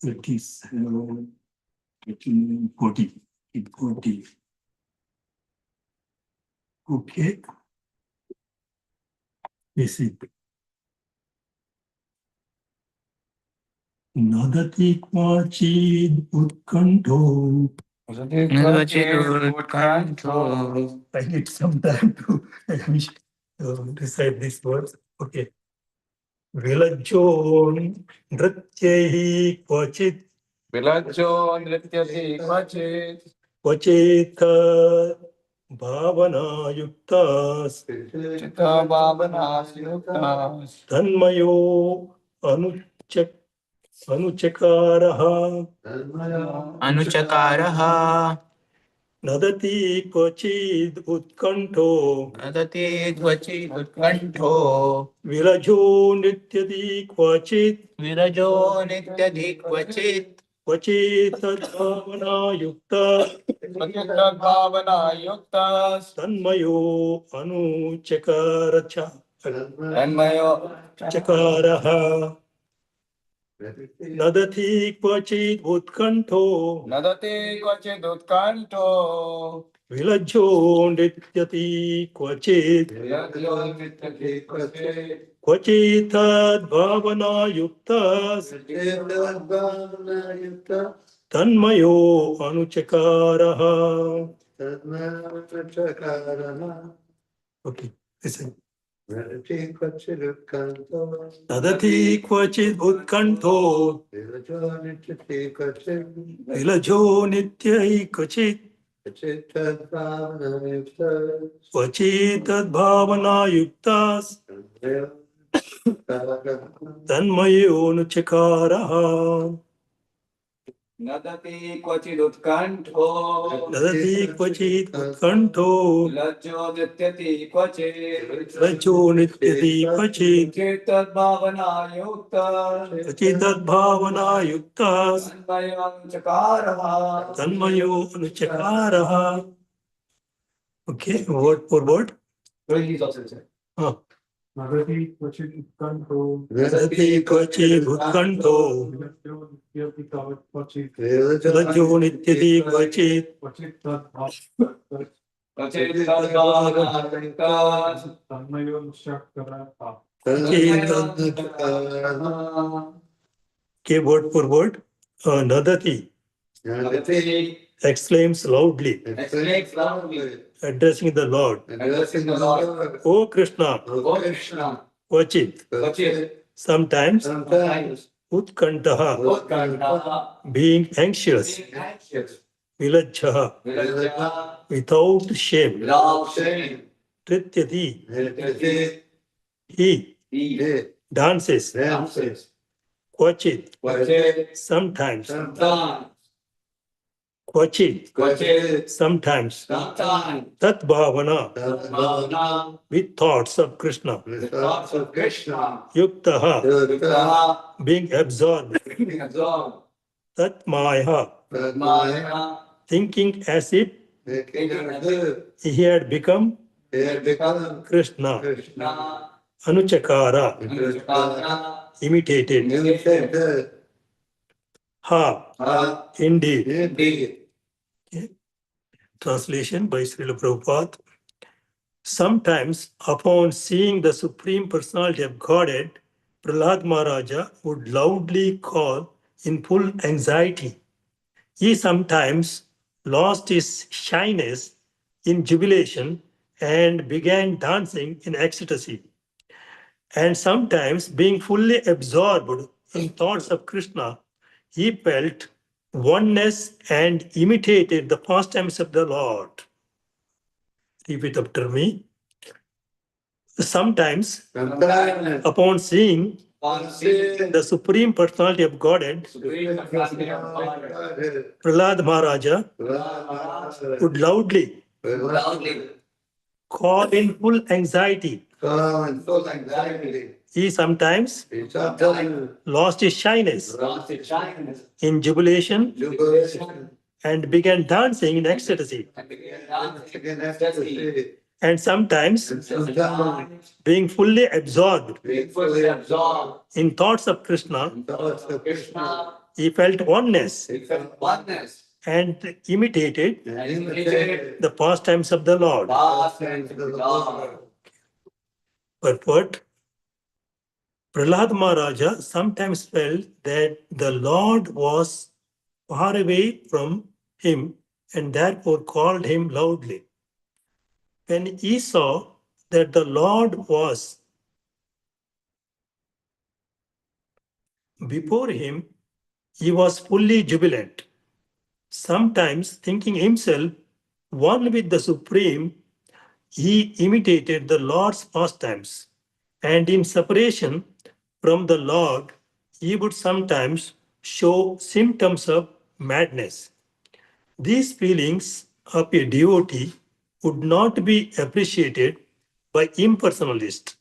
37, 40. Okay. This is Nadati Kwachid Utkanto. I need some time to recite these words. Okay. Vilajon Nrityahi Kwachit. Vilajo Nrityati Kvachit. Kwachita Bhavana Yuktas. Chita Bhavanas Yuktas. Tanmayo Anuchakaraha. Anuchakaraha. Nadati Kwachid Utkanto. Nadati Kvachit Utkanto. Virajo Nityadi Kwachit. Virajo Nityadhi Kvachit. Kwachitadbhavana Yukta. Kvachita Bhavana Yuktas. Tanmayo Anuchakaracha. Tanmayo Chakaraha. Nadati Kwachit Utkanto. Nadati Kvachit Utkanto. Vilajo Nityati Kwachit. Vilajo Nityadhi Kvachit. Kwachitad Bhavana Yuktas. Tanmayo Anuchakaraha. Okay, listen. Nadati Kwachit Utkanto. Vilajo Nityai Kwachit. Kwachitad Bhavana Yuktas. Tanmayo Anuchakaraha. Nadati Kvachit Utkanto. Nadati Kwachit Utkanto. Vilajo Nityati Kvachit. Vilajo Nityati Kwachit. Kvachit Bhavana Yuktas. Kwachitad Bhavana Yuktas. Tanmayo Anuchakaraha. Tanmayo Anuchakaraha. Okay, word for word. He's also said. Nadati Kwachit Utkanto. Nadati Kwachit Utkanto. Vilajo Nityati Kwachit. Kvachit Bhavana Yuktas. Okay, word for word. Nadati exclaims loudly, Exclaims loudly. addressing the Lord. Addressing the Lord. O Krishna, O Krishna. Kwachit, Kvachit. sometimes, Sometimes. Utkantaha, Utkantaha. being anxious, Being anxious. Vilajjaha, Vilaja. without shame, Without shame. Trityati, he He dances, dances. Kwachit, Kvachit. sometimes, Sometimes. Kwachit, Kvachit. sometimes, Sometimes. Tat Bhavana, Bhavana. with thoughts of Krishna, The thoughts of Krishna. Yuktaha, Yuktaha. being absorbed, Being absorbed. Tat Maya, Maya. thinking as if Thinking as if he had become he had become Krishna, Krishna. Anuchakara, Anuchakara. imitated, Imitated. ha, indeed. Indeed. Okay. Translation by Srila Prabhupada. Sometimes, upon seeing the Supreme Personality of Godhead, Prahlad Maharaja would loudly call in full anxiety. He sometimes lost his shyness in jubilation and began dancing in ecstasy. And sometimes, being fully absorbed in thoughts of Krishna, he felt oneness and imitated the pastimes of the Lord. Repeat after me. Sometimes, upon seeing the Supreme Personality of Godhead, Prahlad Maharaja would loudly call in full anxiety. He sometimes lost his shyness in jubilation and began dancing in ecstasy. and sometimes sometimes being fully absorbed being fully absorbed in thoughts of Krishna, in thoughts of Krishna, he felt oneness he felt oneness and imitated and imitated the pastimes of the Lord. pastimes of the Lord. Purport: Prahlad Maharaja sometimes felt that the Lord was far away from him and therefore called him loudly. When he saw that the Lord was before him, he was fully jubilant. Sometimes thinking himself one with the Supreme, he imitated the Lord's pastimes, and in separation from the Lord, he would sometimes show symptoms of madness. These feelings of a devotee would not be appreciated by impersonalists.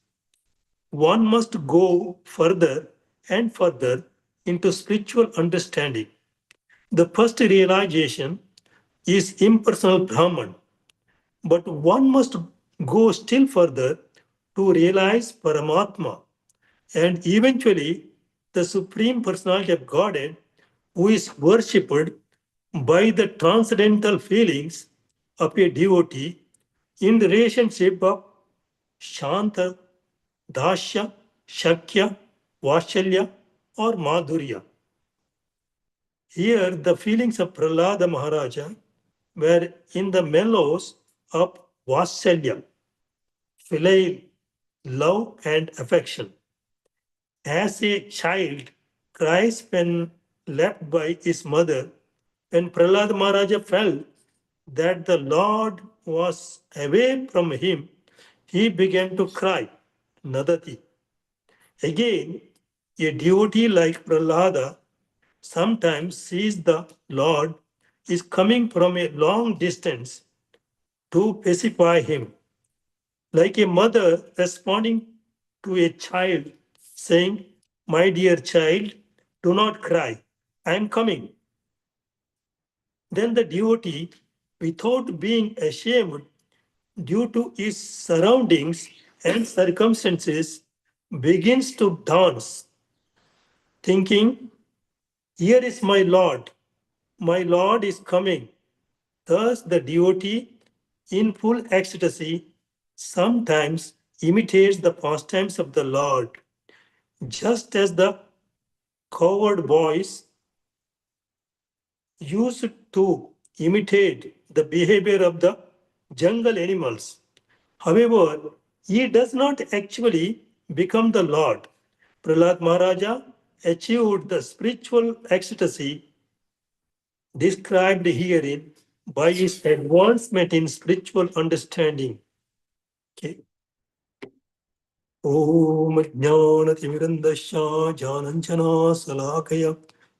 One must go further and further into spiritual understanding. The first realization is impersonal Brahman, but one must go still further to realize Paramatma and eventually the Supreme Personality of Godhead, who is worshipped by the transcendental feelings of a devotee in the relationship of Shanta, Dasya, Shakya, Vashalya, or Madhurya. Here, the feelings of Prahlada Maharaja were in the mellows of Vashalya, filial love and affection. As a child cries when left by his mother, when Prahlad Maharaja felt that the Lord was away from him, he began to cry, Nadati. Again, a devotee like Prahlada sometimes sees the Lord is coming from a long distance to pacify him, like a mother responding to a child saying, My dear child, do not cry, I am coming. Then the devotee, without being ashamed due to his surroundings and circumstances, begins to dance, thinking, Here is my Lord is coming. Thus, the devotee, in full ecstasy, sometimes imitates the pastimes of the Lord, just as the cowherd boys used to imitate the behavior of the jungle animals. However, he does not actually become the Lord. Prahlad Maharaja achieved the spiritual ecstasy described herein by his advancement in spiritual understanding. Okay. Om Jnanatimirandasya Jananjana Salakaya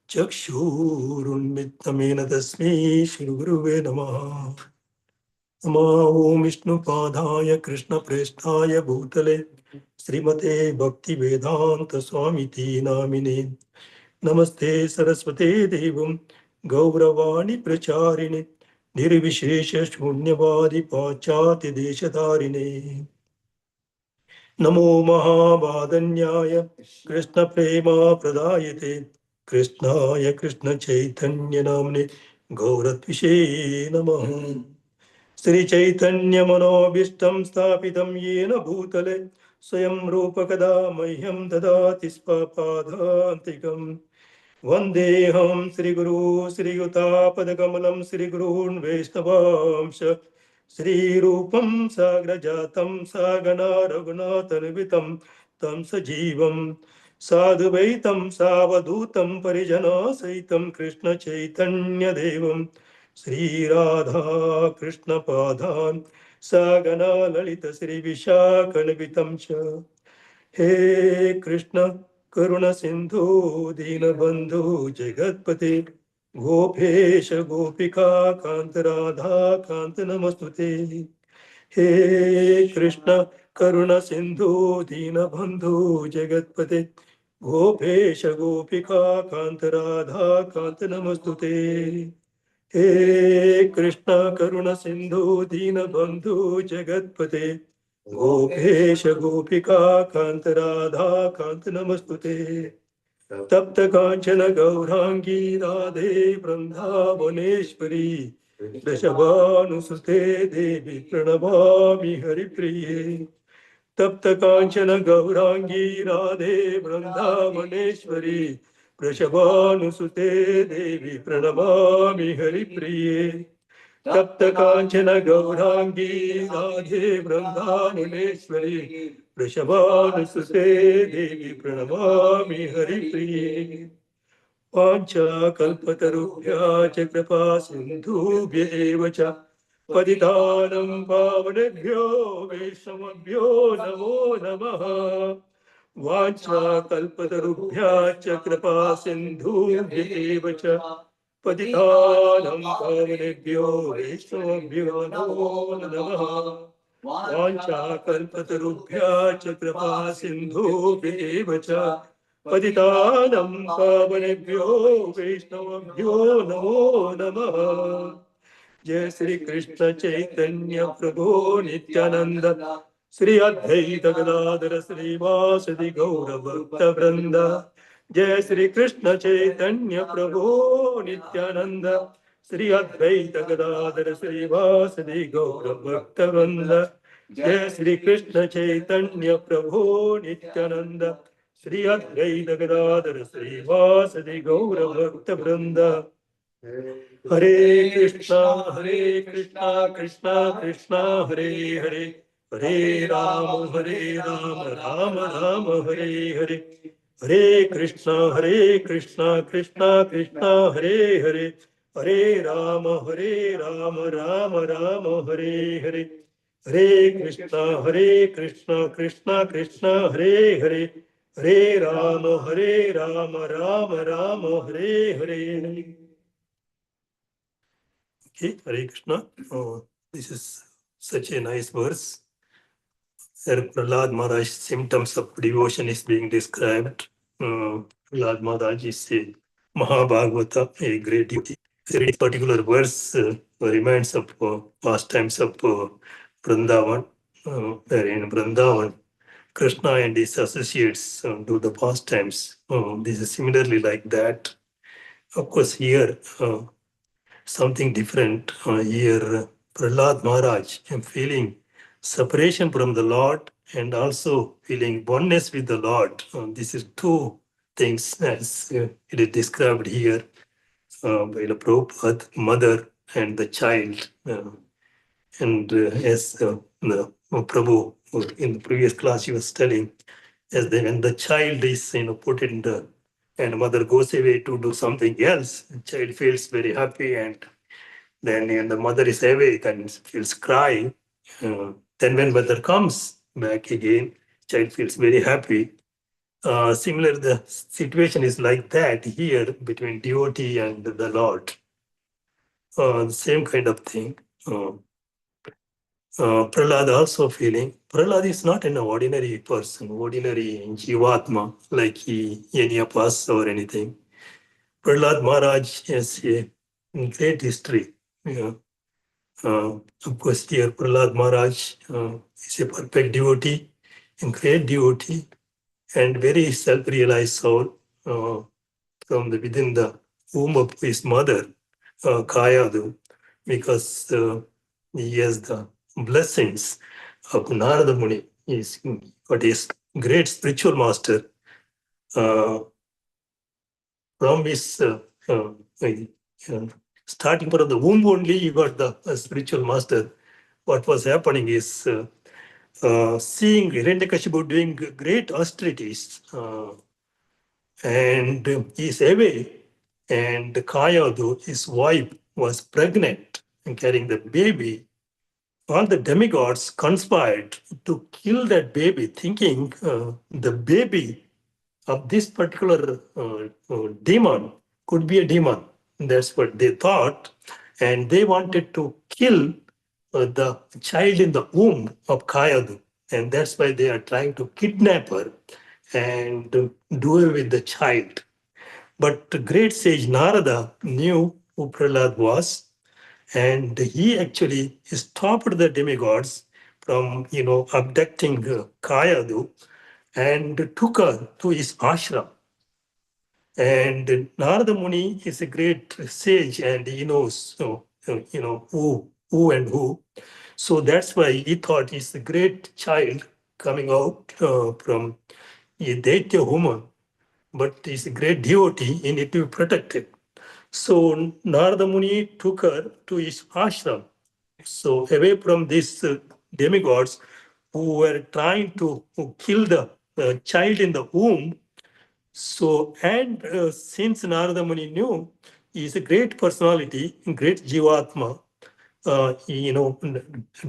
Chakshurunmittamena Tasmi Shri Guruve Namaha. Namo Om Vishnu Padaya Krishna Prestaya Bhutale Srimate Bhakti Vedanta Swamiti Namine Namaste Saraswate Devam Gauravani Pracharini Nirvishesha Shunyavadi Pachati Deshadarine नमो महावादन्याय कृष्ण प्रेमा प्रदायते कृष्णाय कृष्ण चैतन्य नामने गौरत्विषे नमः श्री चैतन्य मनोभीष्टं स्थापितं येन भूतले स्वयं रूपकदा मह्यं ददाति स्वपादान्तिकम् वन्देऽहं श्रीगुरु श्रीयुतापदकमलं श्रीगुरून् वैष्णवांश श्रीरूपं साग्रजातं सागना रघुनाथन्वितं तं सजीवं साधुवैतं सावधूतं परिजनसहितं कृष्णचैतन्यदेवं श्रीराधा कृष्णपादान् सागना ललितश्रीविशाखन्वितं च हे कृष्ण करुण सिंधु दीनबंधु जगतपते गोपेश गोपिका कांत राधा कांत नमस्तुते हे कृष्ण करुण सिंधु दीनबंधु जगतपते गोपेश गोपिका कांत राधा कांत नमस्तुते हे कृष्ण करुण सिंधु दीन बंधु जगतपते गोपेश गोपिका कांत राधा कांत नमस्तुते तप्त कांचन गौरांगी राधे वृंदावनेश्वरी वृषभानुसुते देवी प्रणमामि हरिप्रिये तप्त कांचन गौरांगी राधे वृंदावनेश्वरी वृषभानुसुते देवी प्रणमामि हरिप्रिये तप्त कांचन गौरांगी राधे वृंदावनेश्वरी वृषभानुसुते देवी प्रणमामि हरिप्रिये वाञ्छाकल्पतरुभ्यश्च कृपा सिन्धुभ्य एव च पतितानं पावनेभ्यो वैष्णवेभ्यो नमो नमः वाञ्छाकल्पतरुभ्यश्च कृपा सिन्धुभ्य एव च पतितानं पावनेभ्यो वैष्णवेभ्यो नमो नमः वाञ्छाकल्पतरुभ्यश्च कृपा सिन्धुभ्य एव च पतितानं पावनेभ्यो वैष्णवेभ्यो नमो नमः जय श्री कृष्ण चैतन्य प्रभु नित्यानंद श्री अद्वैत गदाधर श्रीवासदि गौर भक्त वृंद जय श्री कृष्ण चैतन्य प्रभु नित्यानंद श्री अद्वैत गदाधर श्रीवासदि गौर भक्त वृंद जय श्री कृष्ण चैतन्य प्रभु नित्यानंद श्री अद्वैत गदाधर श्रीवासदि गौर भक्त वृंद हरे Krishna Krishna Krishna Hare Hare Hare Ram Ram Ram Hare Hare Hare Krishna Krishna Krishna Hare Hare Hare Ram Ram Ram Hare Hare Hare Krishna Krishna Krishna Hare Hare Hare Ram Ram Ram Hare Hare Okay, Hare Krishna. This is such a nice verse. Where Prahlad Maharaj's symptoms of devotion is being described. Prahlad Maharaj is a Mahabhagavata, a great devotee. This particular verse reminds of past times of Vrindavan, where in Vrindavan, Krishna and his associates do the pastimes. This is similarly like that. Of course, here something different here. Prahlad Maharaj, I'm feeling separation from the Lord and also feeling oneness with the Lord. This is two things as it is described here by the Prabhupada, mother and the child. And as the Prabhu in the previous class he was telling, as when the child is put in the and mother goes away to do something else, the child feels very happy and then the mother is awake and feels crying. Then when mother comes back again, child feels very happy. Similar, the situation is like that here between devotee and the Lord. The same kind of thing. Prahlad also feeling. Prahlad is not an ordinary person, ordinary Jivatma, like any of us or anything. Prahlad Maharaj has a great history. Yeah. Of course, dear Prahlad Maharaj is a perfect devotee, and great devotee, and very self-realized soul from within the womb of his mother, Kayadu, because he has the blessings of Narada Muni. He's got his great spiritual master from his starting from the womb only. You got the spiritual master. What was happening is seeing Hiranyakashipu doing great austerities, and he's away. And Kayadu, his wife, was pregnant and carrying the baby. All the demigods conspired to kill that baby, thinking the baby of this particular demon could be a demon. That's what they thought. And they wanted to kill the child in the womb of Kayadu. And that's why they are trying to kidnap her and do away with the child. But the great sage Narada knew who Prahlad was, and he actually stopped the demigods from, abducting Kayadu and took her to his ashram. And Narada Muni is a great sage and he knows, who and who. So that's why he thought he's a great child coming out from a Daitya woman, but he's a great devotee, he need to be protected. So Narada Muni took her to his ashram. So away from these demigods who were trying to kill the child in the womb. So, and since Narada Muni knew he is a great personality, great Jivatma,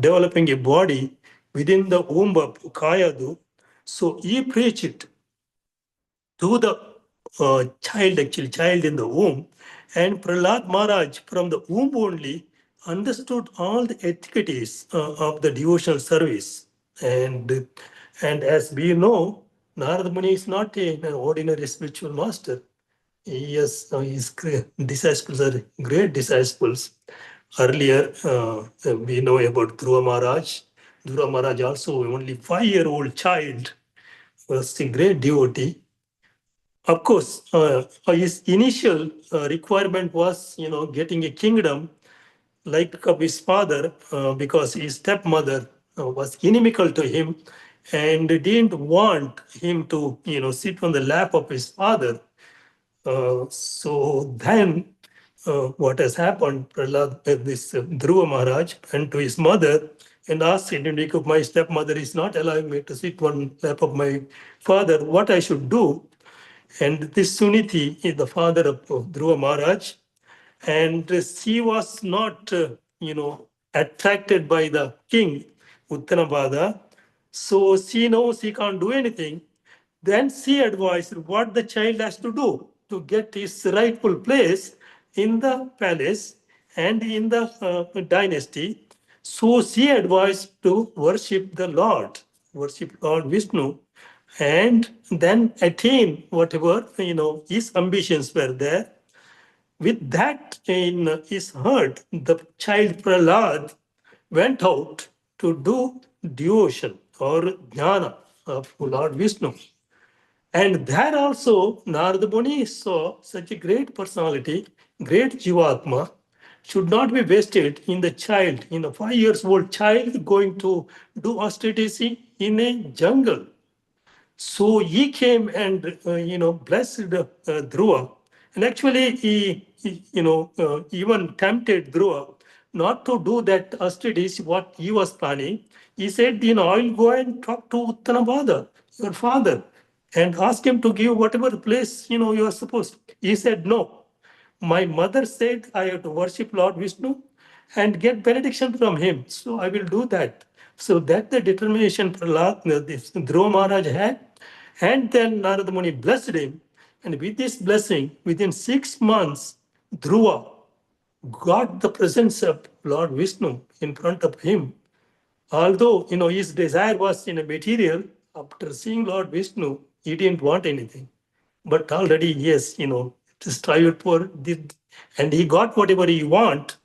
developing a body within the womb of Kayadu, so he preached to the child in the womb. And Prahlad Maharaj, from the womb only, understood all the etiquettes of the devotional service. And as we know, Narada Muni is not an ordinary spiritual master. Yes, his disciples are great disciples. Earlier, we know about Dhruva Maharaj. Dhruva Maharaj also only 5-year-old child was a great devotee. Of course, his initial requirement was, getting a kingdom like of his father, because his stepmother was inimical to him and didn't want him to, sit on the lap of his father. So then, what has happened, Prahlad, this Dhruva Maharaj, went to his mother and asked him, because my stepmother is not allowing me to sit on lap of my father, what I should do. And this Suniti is the father of Dhruva Maharaj. And she was not, attracted by the king, Uttanabhada. So she knows he can't do anything. Then she advised what the child has to do to get his rightful place in the palace and in the dynasty. So she advised to worship the Lord, worship Lord Vishnu, and then attain whatever his ambitions were there. With that in his heart, the child Prahlad went out to do devotion or jnana of Lord Vishnu. And there also, Narada Muni saw such a great personality, great Jivatma, should not be wasted in the child, in a 5 years old child going to do austerities in a jungle. So he came and blessed Dhruva, and actually he even tempted Dhruva not to do that austerities what he was planning. He said, I'll go and talk to Uttanabhada, your father, and ask him to give whatever place you are supposed. He said no. My mother said I have to worship Lord Vishnu and get benediction from him. So I will do that. So that the determination Prahlad, this Dhruva Maharaj had. And then Narada Muni blessed him. And with this blessing, within 6 months, Dhruva got the presence of Lord Vishnu in front of him. Although, his desire was in a material, after seeing Lord Vishnu, he didn't want anything. But already, yes, to strive for this, and he got whatever he want.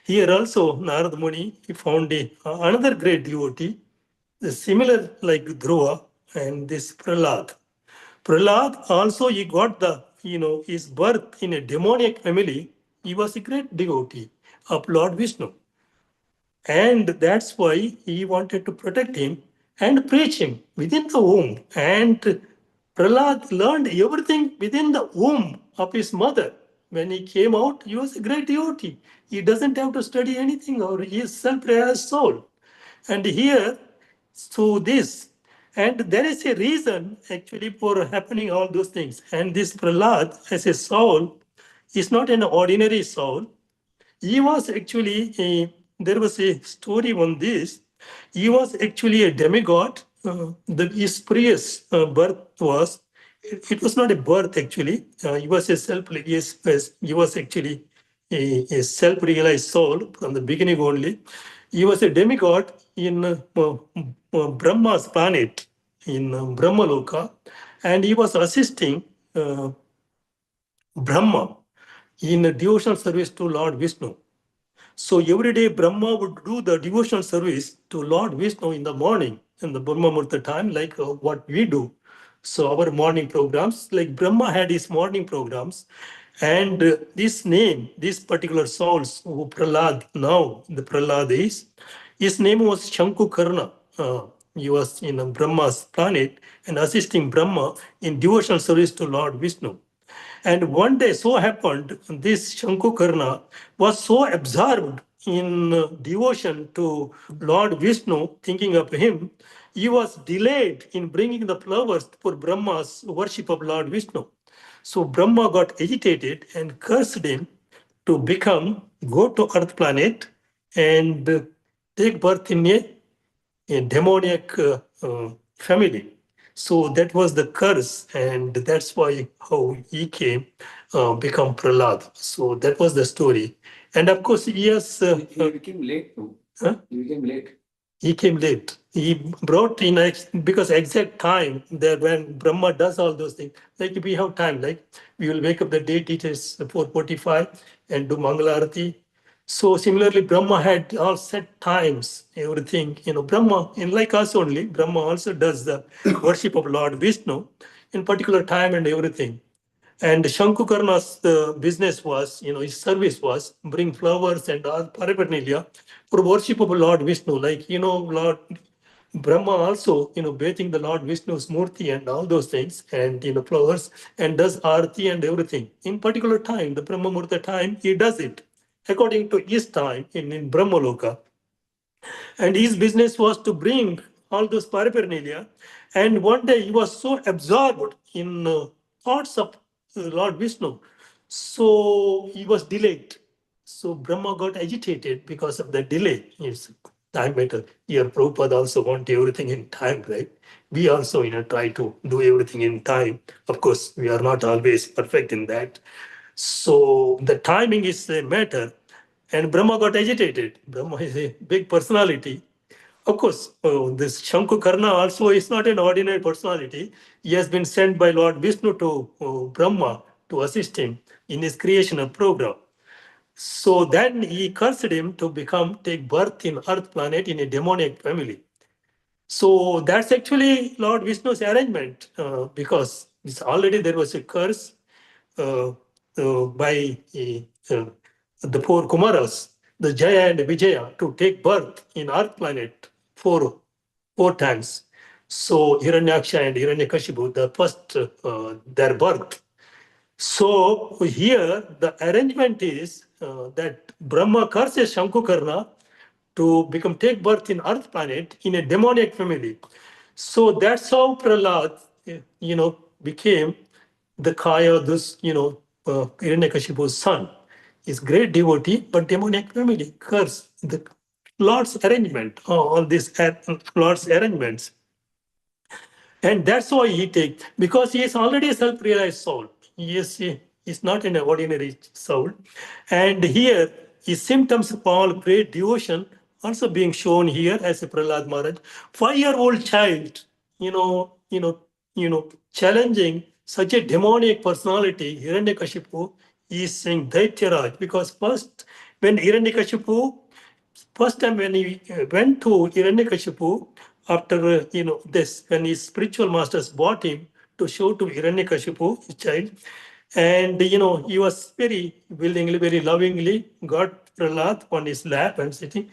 Here also, Narad Muni, he found another great devotee, similar like Dhruva and this Prahlad. Prahlad also, he got his birth in a demoniac family. He was a great devotee of Lord Vishnu. And that's why he wanted to protect him and preach him within the womb. And Prahlad learned everything within the womb of his mother. When he came out, he was a great devotee. He doesn't have to study anything, or he is self-realized soul. And here, through this, and there is a reason actually for happening all those things. And this Prahlad, as a soul, is not an ordinary soul. He was actually there was a story on this. He was actually a demigod. His previous birth was, it was not a birth actually. He was a he was actually a self-realized soul from the beginning only. He was a demigod in Brahma's planet, in Brahmaloka, and he was assisting Brahma in a devotional service to Lord Vishnu. So every day Brahma would do the devotional service to Lord Vishnu in the morning, in the Brahma Murta time, like what we do. So our morning programs, like Brahma had his morning programs, and this name, this particular souls who Prahlad now, the Prahlad is, his name was Shanku Karna. He was in Brahma's planet and assisting Brahma in devotional service to Lord Vishnu. And one day, so happened, this Shankukarna was so absorbed in devotion to Lord Vishnu, thinking of him, he was delayed in bringing the flowers for Brahma's worship of Lord Vishnu. So Brahma got agitated and cursed him to go to Earth planet and take birth in a demoniac family. So that was the curse, and that's why how he came become Prahlad. So that was the story. And of course, yes, He became late too. huh? He became late. He came late. He brought in because exact time there when Brahma does all those things. Like if we have time, like we will wake up the day teachers 4:45 and do Mangalarati. So similarly, Brahma had all set times, everything. Brahma, in like us only, Brahma also does the worship of Lord Vishnu in particular time and everything. And Shankukarna's business was, his service was bring flowers and all paraphernalia for worship of Lord Vishnu. Like, Lord Brahma also, bathing the Lord Vishnu's murti and all those things and, flowers and does arati and everything. In particular time, the Brahma Murta time, he does it according to his time in Brahma Loka. And his business was to bring all those paraphernalia. And one day he was so absorbed in thoughts of Lord Vishnu, so he was delayed. So Brahma got agitated because of the delay. It's time matter. Here, Prabhupada also want everything in time, right? We also, try to do everything in time. Of course, we are not always perfect in that. So the timing is a matter. And Brahma got agitated. Brahma is a big personality. Of course, this Shankukarna also is not an ordinary personality. He has been sent by Lord Vishnu to Brahma to assist him in his creation of program. So then he cursed him to take birth in Earth planet in a demoniac family. So that's actually Lord Vishnu's arrangement because it's already there was a curse uh, by the four Kumaras, the Jaya and Vijaya, to take birth in Earth planet four times. So Hiranyaksha and Hiranyakashipu, the first their birth. So here the arrangement is that Brahma curses Shankukarna to take birth in Earth planet in a demoniac family. So that's how Prahlad, became the Kaya, this, Hiranyakashipu's son. He's great devotee, but demoniac family, curse, the Lord's arrangement, all these Lord's arrangements. And that's why he takes, because he is already a self-realized soul. He's not an ordinary soul. And here, his symptoms of all great devotion also being shown here as a Prahlad Maharaj. 5-year-old child, challenging such a demonic personality, Hiranyakashipu, is saying Daityaraj, because first, when Hiranyakashipu first time when he went to Hiranyakashipu, after this, when his spiritual masters brought him to show to Hiranyakashipu, his child, and he was very willingly, very lovingly got Prahlad on his lap and sitting.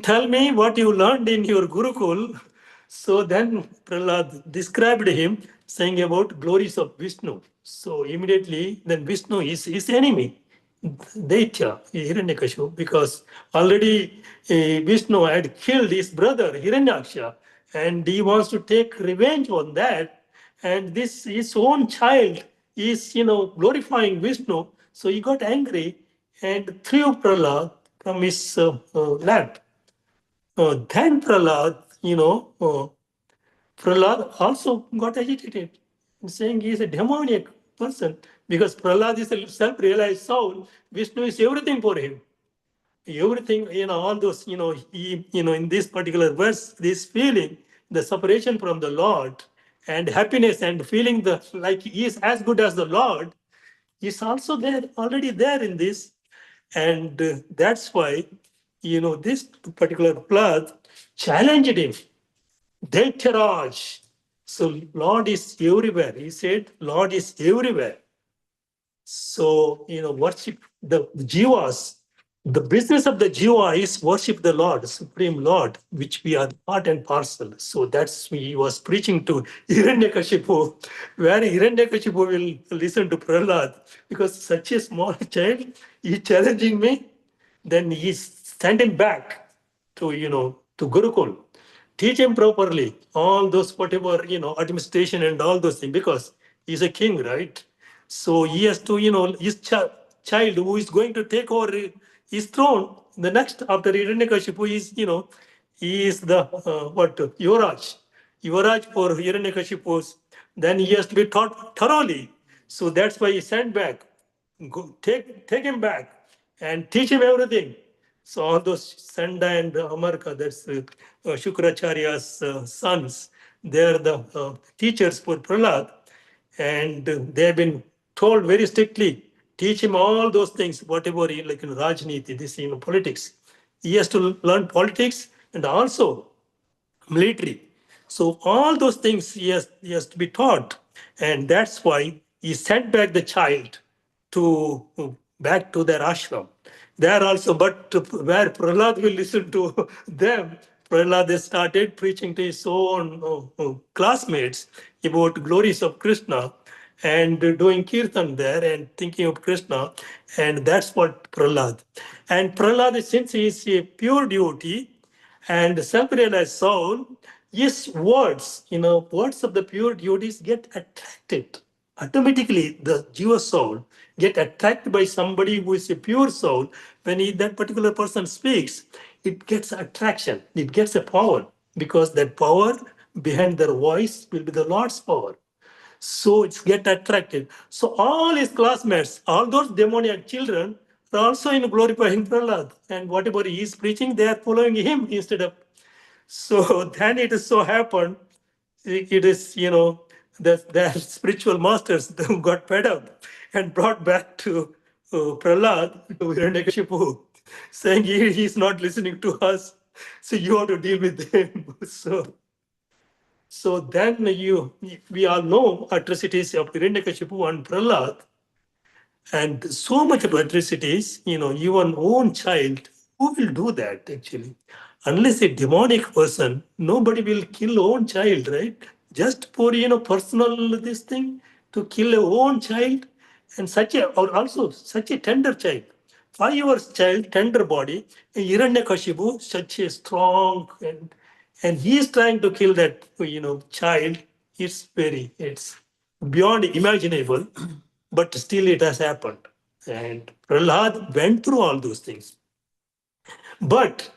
Tell me what you learned in your Gurukul. So then Prahlad described him, saying about glories of Vishnu. So immediately, then Vishnu is his enemy. Daitya, Hiranyakashipu, because already Vishnu had killed his brother Hiranyaksha, and he wants to take revenge on that. And this his own child is, glorifying Vishnu, so he got angry and threw Prahlad from his lap. Then Prahlad also got agitated, saying he is a demoniac person because Prahlad is a self-realized soul. Vishnu is everything for him. Everything, all those, in this particular verse, this feeling, the separation from the Lord and happiness and feeling like he is as good as the Lord, is also there, already there in this. And that's why, this particular Prahlad challenged him. Daityaraj. So Lord is everywhere. He said, Lord is everywhere. So, worship the jivas. The business of the jiva is worship the Lord, Supreme Lord, which we are part and parcel. So that's he was preaching to Hiranyakashipu, where Hiranyakashipu will listen to Prahlad, because such a small child is challenging me, then he's standing back to, to Gurukul. Teach him properly, all those whatever, administration and all those things, because he's a king, right? So he has to, his child who is going to take over his throne, the next after Hiranyakashipu is, he is the, Yuvraj. Yuvraj for Hiranyakashipu's, then he has to be taught thoroughly. So that's why he sent back. Go, take him back and teach him everything. So all those Sanda and Amarka, that's Shukracharya's sons, they are the teachers for Prahlad, and they have been told very strictly, teach him all those things, whatever he, like in Rajniti, this, politics. He has to learn politics and also military. So all those things he has to be taught, and that's why he sent back the child to back to their ashram. There also, but where Prahlad will listen to them, Prahlad has started preaching to his own classmates about glories of Krishna and doing kirtan there and thinking of Krishna, and that's what Prahlad. And Prahlad, since he is a pure devotee, and self-realized soul, yes, words of the pure devotees get attracted. Automatically, the jiva soul get attracted by somebody who is a pure soul. When that particular person speaks, it gets attraction. It gets a power, because that power behind their voice will be the Lord's power. So it's get attracted. So all his classmates, all those demoniac children, are also in glorifying Prahlad. And whatever he is preaching, they are following him instead of. So then it is so happened, it is, the spiritual masters who got fed up and brought back to Prahlad, to Hiranyakashipu, saying he's not listening to us. So you have to deal with him. So then we all know atrocities of Hiranyakashipu and Prahlad, and so much of atrocities, even own child, who will do that actually? Unless a demonic person, nobody will kill own child, right? Just for, personal this thing, to kill a own child, and or also such a tender child. 5 years child, tender body, Hiranyakashipu, such a strong, and he is trying to kill that, child. It's beyond imaginable, but still it has happened. And Prahlad went through all those things. But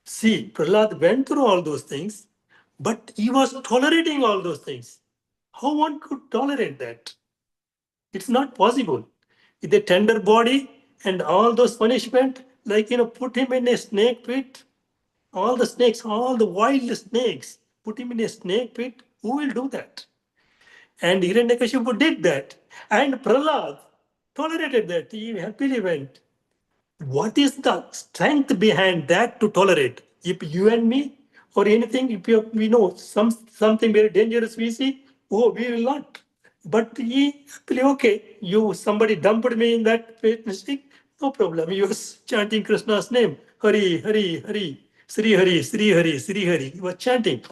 see, Prahlad went through all those things, but he was tolerating all those things. How one could tolerate that? It's not possible. With a tender body and all those punishment, like, put him in a snake pit, all the snakes, all the wild snakes, put him in a snake pit. Who will do that? And Hiranyakashipu did that. And Prahlad tolerated that. He happily went. What is the strength behind that to tolerate? If you and me or anything, if we know something very dangerous we see, oh, we will not. But he happily, okay, somebody dumped me in that mistake, no problem. He was chanting Krishna's name. Hari, Hari, Hari, Sri Hari, Sri Hari, Sri Hari. He was chanting.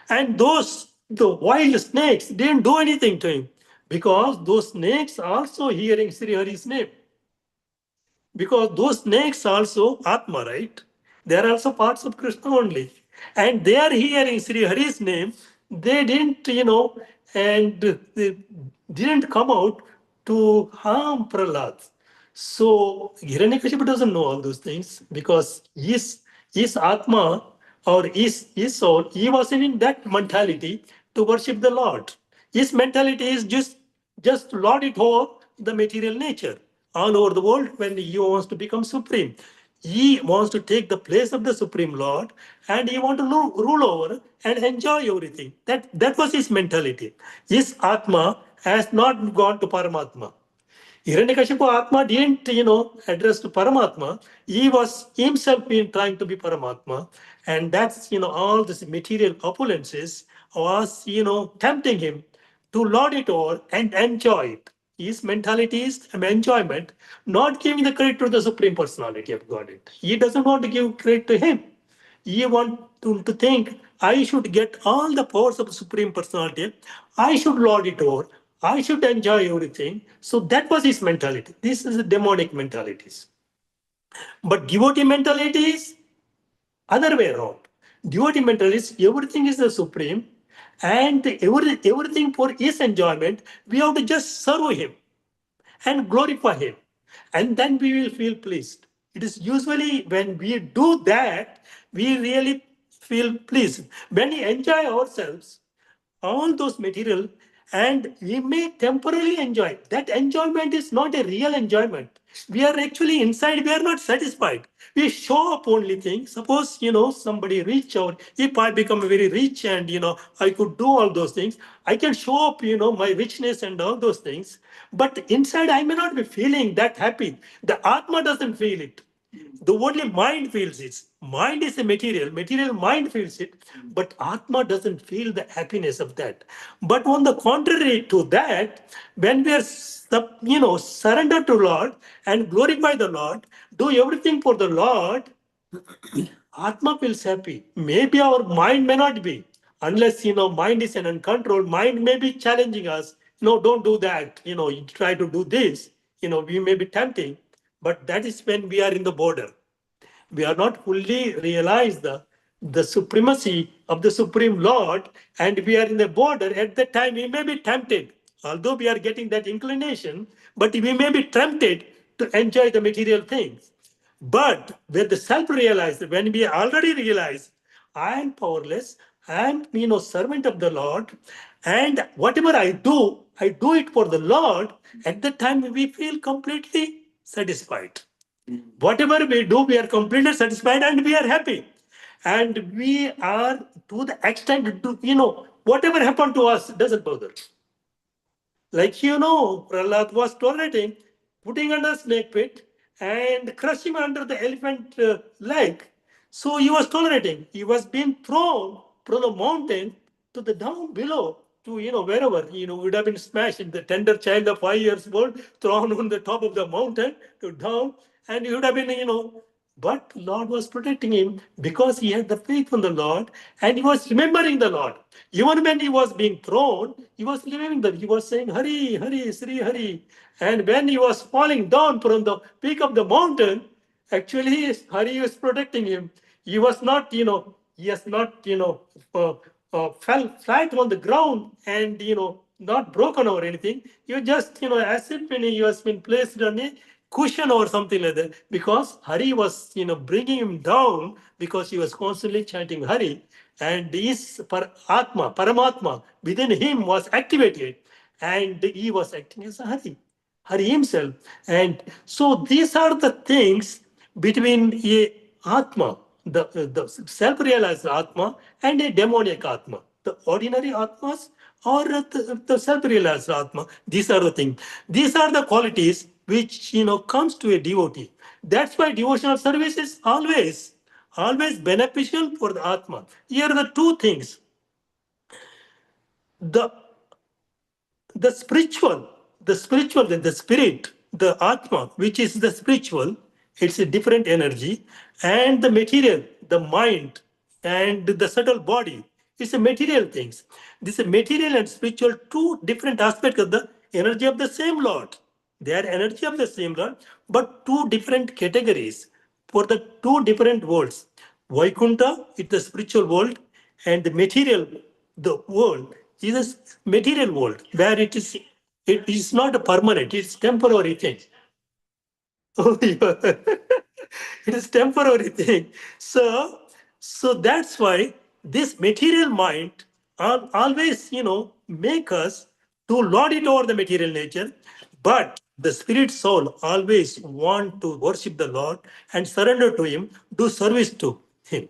And the wild snakes didn't do anything to him, because those snakes also hearing Sri Hari's name. Because those snakes also Atma, right? They are also parts of Krishna only. And they are hearing Sri Hari's name. They didn't, and they didn't come out to harm Prahlad. So Hiranyakashipu doesn't know all those things, because his Atma, or his soul, he wasn't in that mentality to worship the Lord. His mentality is just lord it over the material nature all over the world. When he wants to become supreme, he wants to take the place of the supreme lord, and he want to rule over and enjoy everything. That was his mentality. His atma has not gone to Paramatma. Hiranyakashipu Atma didn't, address to Paramatma. He was himself been trying to be Paramatma. And that's, all this material opulences was, tempting him to lord it over and enjoy it. His mentality is enjoyment, not giving the credit to the Supreme Personality of Godhead. He doesn't want to give credit to him. He want to think, I should get all the powers of the Supreme Personality. I should lord it over. I should enjoy everything. So that was his mentality. This is the demonic mentalities. But devotee mentality is other way around. Devotee mentality is everything is the supreme, and everything for his enjoyment. We have to just serve him and glorify him, and then we will feel pleased. It is usually when we do that, we really feel pleased. When we enjoy ourselves, all those material, and we may temporarily enjoy. That enjoyment is not a real enjoyment. We are actually inside, we are not satisfied. We show up only things. Suppose, somebody rich, or if I become very rich and, I could do all those things, I can show up, my richness and all those things. But inside, I may not be feeling that happy. The Atma doesn't feel it. The only mind feels it. Mind is a material mind feels it, but Atma doesn't feel the happiness of that. But on the contrary to that, when we are surrender to Lord and glorify the Lord, do everything for the Lord, Atma feels happy. Maybe our mind may not be, unless mind is in uncontrolled. Mind may be challenging us. No, don't do that. You try to do this. We may be tempting, but that is when we are in the border. We are not fully realize the supremacy of the Supreme Lord, and we are in the border. At that time, we may be tempted, although we are getting that inclination, but we may be tempted to enjoy the material things. But with the self-realized, when we already realize, I am powerless, I am servant of the Lord, and whatever I do it for the Lord. At that time, we feel completely satisfied. Whatever we do, we are completely satisfied and we are happy. And we are to the extent to, whatever happened to us doesn't bother. Like Prahlad was tolerating putting under snake pit and crushing under the elephant leg. So he was tolerating. He was being thrown from the mountain to the down below to wherever would have been smashed. The tender child of 5 years old thrown on the top of the mountain to down, and he would have been but Lord was protecting him because he had the faith in the Lord and he was remembering the Lord. Even when he was being thrown, he was remembering that he was saying, Hari, Hari, Sri Hari. And when he was falling down from the peak of the mountain, actually Hari was protecting him. He was not, he has not, fell flat on the ground and, not broken or anything. You just, as if he was been placed on a cushion or something like that, because Hari was, bringing him down because he was constantly chanting Hari, and his Atma, Paramatma within him was activated, and he was acting as a Hari himself. And so these are the things between a Atma, the self-realized Atma, and a demoniac Atma. The ordinary Atmas or the self-realized Atma, these are the things. These are the qualities which comes to a devotee. That's why devotional service is always beneficial for the Atma. Here are the two things. The the spiritual, the spirit, the Atma, which is the spiritual, it's a different energy, and the material, the mind, and the subtle body, it's a material things. This is material and spiritual, two different aspects of the energy of the same Lord. They are energy of the same Lord, but two different categories for the two different worlds. Vaikuntha is the spiritual world, and the material, the world, is a material world where it is not a permanent, it's temporary thing. Oh, yeah. It is temporary thing. So that's why this material mind always, make us to lord it over the material nature, but the spirit soul always want to worship the Lord and surrender to Him, do service to Him.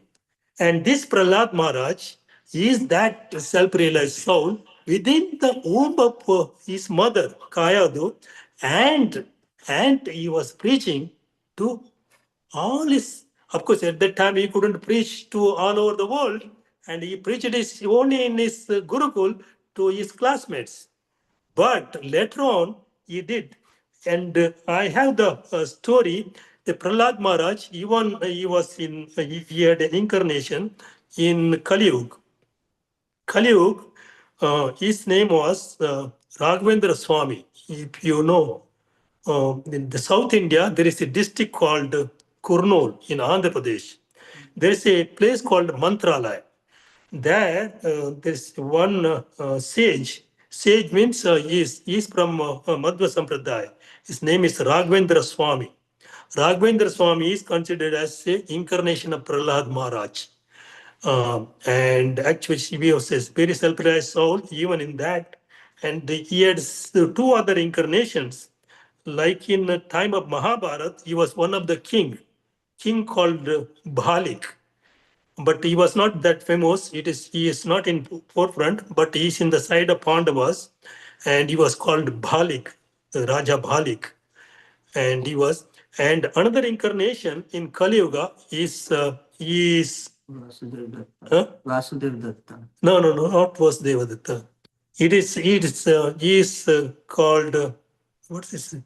And this Prahlad Maharaj is that self-realized soul within the womb of his mother, Kayadu, and and he was preaching to all his. Of course, at that time he couldn't preach to all over the world, and he preached his, only in his Gurukul to his classmates. But later on, he did. And I have the story. The Prahlad Maharaj, even he was in, he had an incarnation in Kali Yuga. Kali Yuga, his name was Raghavendra Swami. If you know, in the South India, there is a district called Kurnool in Andhra Pradesh. There is a place called Mantralaya. There, there's one sage. Sage means he is from Madhva Sampradaya. His name is Raghavendra Swami. Raghavendra Swami is considered as a incarnation of Prahlad Maharaj. And actually, he was a very self-realized soul, even in that. And he had two other incarnations. Like in the time of Mahabharata, he was one of the king called Bhalik, but he was not that famous. He is not in forefront, but he is in the side of Pandavas, and he was called Bhalik, Raja Bhalik, and he was. And another incarnation in Kali Yuga is Vasudev Datta. No, not Vasudeva Datta. He is called what is it?